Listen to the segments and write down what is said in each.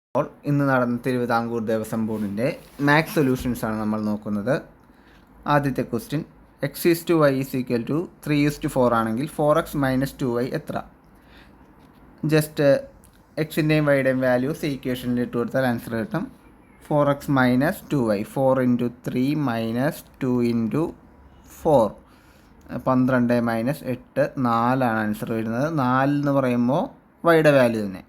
അപ്പോൾ ഇന്ന് നടന്ന തിരുവിതാംകൂർ ദേവസ്വം ബോർഡിൻ്റെ മാത്സ് സൊല്യൂഷൻസ് ആണ് നമ്മൾ നോക്കുന്നത്. ആദ്യത്തെ ക്വസ്റ്റ്യൻ, x(y) 3:4 ആണെങ്കിൽ 4x - 2y എത്ര? ജസ്റ്റ് എക്സിൻ്റെയും വൈയുടെയും വാല്യൂസ് ഈക്വേഷനിൽ ഇട്ട് കൊടുത്താൽ ആൻസർ കിട്ടും. 4x - 2y, 4 × 3 - 2 × 4, 12 - 8, 4 ആണ് ആൻസർ വരുന്നത്. 4 എന്ന് പറയുമ്പോൾ വൈയുടെ വാല്യൂ തന്നെ,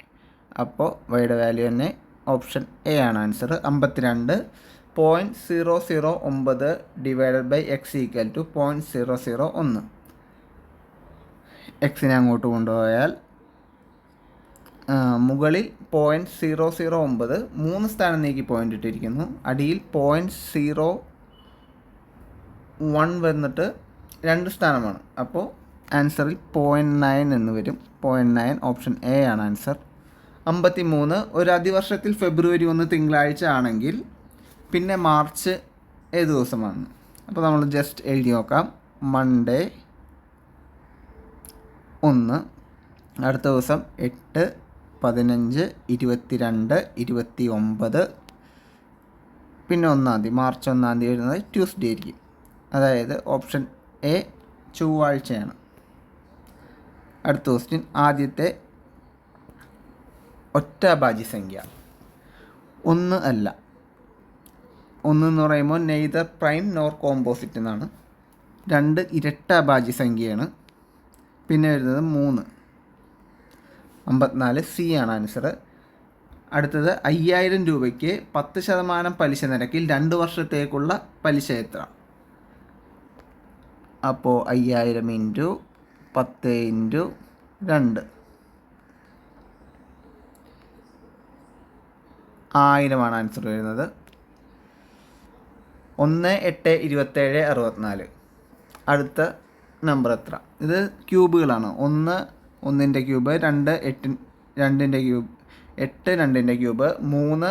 അപ്പോൾ വൈയുടെ വാല്യൂ തന്നെ ഓപ്ഷൻ എ ആണ് ആൻസർ. 52.009 divided by x = 0.001. എക്സിനെ അങ്ങോട്ട് കൊണ്ടുപോയാൽ മുകളിൽ 0.009 3 സ്ഥാനം നീക്കി പോയിൻ്റ് ഇട്ടിരിക്കുന്നു. അടിയിൽ 0.01 വന്നിട്ട് 2 സ്ഥാനമാണ്, അപ്പോൾ ആൻസറിൽ 0.9 എന്ന് വരും. 0.9 ഓപ്ഷൻ എ ആണ് ആൻസർ. 53, ഒരു അതിവർഷത്തിൽ ഫെബ്രുവരി 1 തിങ്കളാഴ്ച ആണെങ്കിൽ പിന്നെ മാർച്ച് ഏത് ദിവസമാണ്? അപ്പോൾ നമ്മൾ ജസ്റ്റ് എഴുതി നോക്കാം. മൺഡേ 1, അടുത്ത ദിവസം 8, 15, 22, 29, പിന്നെ 1-ാം തീയതി, മാർച്ച് 1-ാം തീയതി വരുന്നത് ട്യൂസ്ഡേ ആയിരിക്കും. അതായത് ഓപ്ഷൻ എ ചൊവ്വാഴ്ചയാണ്. അടുത്ത ക്വസ്റ്റ്യൻ, ആദ്യത്തെ ഒറ്റഭാജ്യ സംഖ്യ 1 അല്ല. 1 എന്ന് പറയുമ്പോൾ നെയ്തർ പ്രൈം നോർ കോമ്പോസിറ്റ് എന്നാണ്. 2 ഇരട്ടാഭാജ്യ സംഖ്യയാണ്. പിന്നെ വരുന്നത് 3. 54 സി ആണ് ആൻസർ. അടുത്തത് 5000 രൂപയ്ക്ക് 10% പലിശ നിരക്കിൽ 2 വർഷത്തേക്കുള്ള പലിശ എത്ര? അപ്പോൾ 5000 × 10 × 2, 1000 ആണ് ആൻസർ വരുന്നത്. 1, 8, 27, 64. അടുത്ത നമ്പർ എത്ര? ഇത് ക്യൂബുകളാണ്. 1 1ൻ്റെ ക്യൂബ്, 2 8 2ൻ്റെ ക്യൂബ്, 8 2ൻ്റെ ക്യൂബ്, 3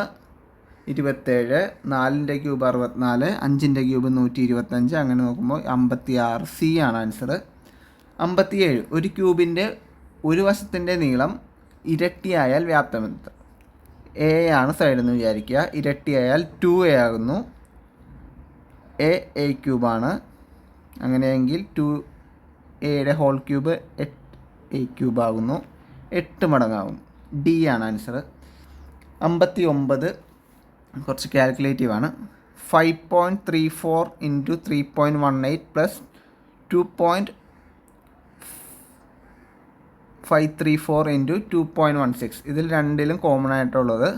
27, 4ൻ്റെ ക്യൂബ് 64, 5ൻ്റെ ക്യൂബ് 125. അങ്ങനെ നോക്കുമ്പോൾ 56 സി ആണ് ആൻസർ. 57, ഒരു ക്യൂബിൻ്റെ ഒരു വശത്തിൻ്റെ നീളം ഇരട്ടിയായാൽ വ്യാപ്തം എത്ര? എ ആണ് സൈഡെന്ന് വിചാരിക്കുക. ഇരട്ടിയായാൽ 2a ആകുന്നു. a ക്യൂബാണ്. അങ്ങനെയെങ്കിൽ 2a whole cube 8a cube ആകുന്നു. 8 മടങ്ങാകും. ഡി ആണ് ആൻസർ. 59 കുറച്ച് കാൽക്കുലേറ്റീവ് ആണ്. 5.34 × 3.18 + 2.534 × 2.16. ഇതിൽ രണ്ടിലും കോമൺ ആയിട്ടുള്ളത്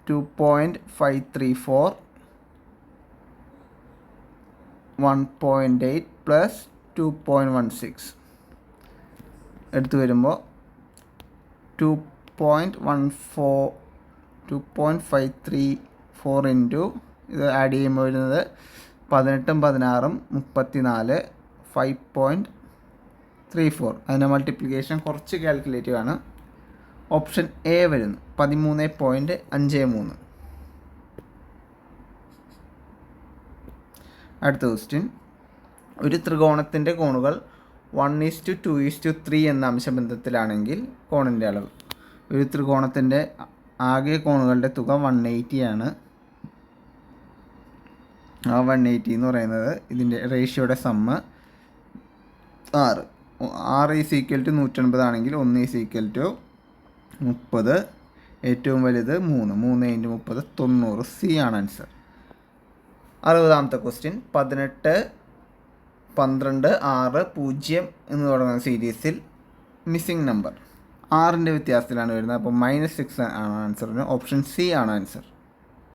2.534 1.8 + 2.16 എടുത്തു വരുമ്പോൾ 2.534 ഇത് ആഡ് ചെയ്യുമ്പോൾ വരുന്നത് 18 16 34 5.34. അതിൻ്റെ മൾട്ടിപ്ലിക്കേഷൻ കുറച്ച് കാൽക്കുലേറ്റീവ് ആണ്. ഓപ്ഷൻ എ വരുന്നു 13.53. അടുത്ത ക്വസ്റ്റ്യൻ, ഒരു ത്രികോണത്തിൻ്റെ കോണുകൾ 1:2:3 എന്ന അംശബന്ധത്തിലാണെങ്കിൽ കോണിൻ്റെ അളവ്. ഒരു ത്രികോണത്തിൻ്റെ ആകെ കോണുകളുടെ തുക 180 ആണ്. ആ 180 എന്ന് പറയുന്നത് ഇതിൻ്റെ റേഷ്യോയുടെ സമ്മ് 6. 6 = 180 ആണെങ്കിൽ 1 = 30. ഏറ്റവും വലുത് 3. 3 × 30 90. സി ആണ് ആൻസർ. 60ാമത്തെ ക്വസ്റ്റ്യൻ, 18, 12, 6, 0 എന്ന് തുടങ്ങുന്ന സീരീസിൽ മിസ്സിംഗ് നമ്പർ 6ൻ്റെ വ്യത്യാസത്തിലാണ് വരുന്നത്. അപ്പോൾ -6 ആണ് ആൻസറിന്. ഓപ്ഷൻ സി ആണ് ആൻസർ.